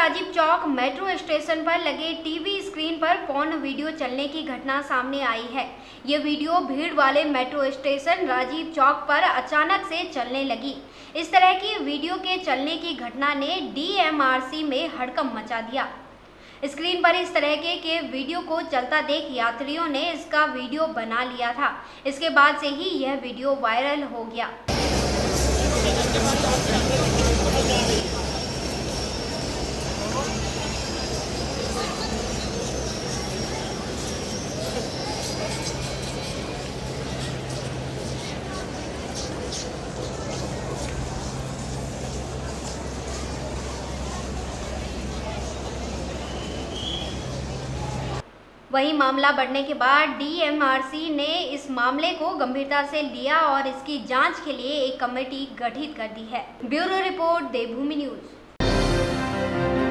Rajiv Chowk metro station पर लगे TV screen पर पोर्न वीडियो चलने की घटना सामने आई है। ये वीडियो भीड़ वाले मेट्रो स्टेशन राजीव चौक पर अचानक से चलने लगी। इस तरह की वीडियो के चलने की घटना ने डीएमआरसी में हड़कंप मचा दिया। स्क्रीन पर इस तरह के वीडियो को चलता देख यात्रियों ने इसका वीडियो बना लिया था। इसके बाद से ही यह वीडियो वायरल हो गया। वहीं मामला बढ़ने के बाद डीएमआरसी ने इस मामले को गंभीरता से लिया और इसकी जांच के लिए एक कमेटी गठित कर दी है। ब्यूरो रिपोर्ट देवभूमि न्यूज।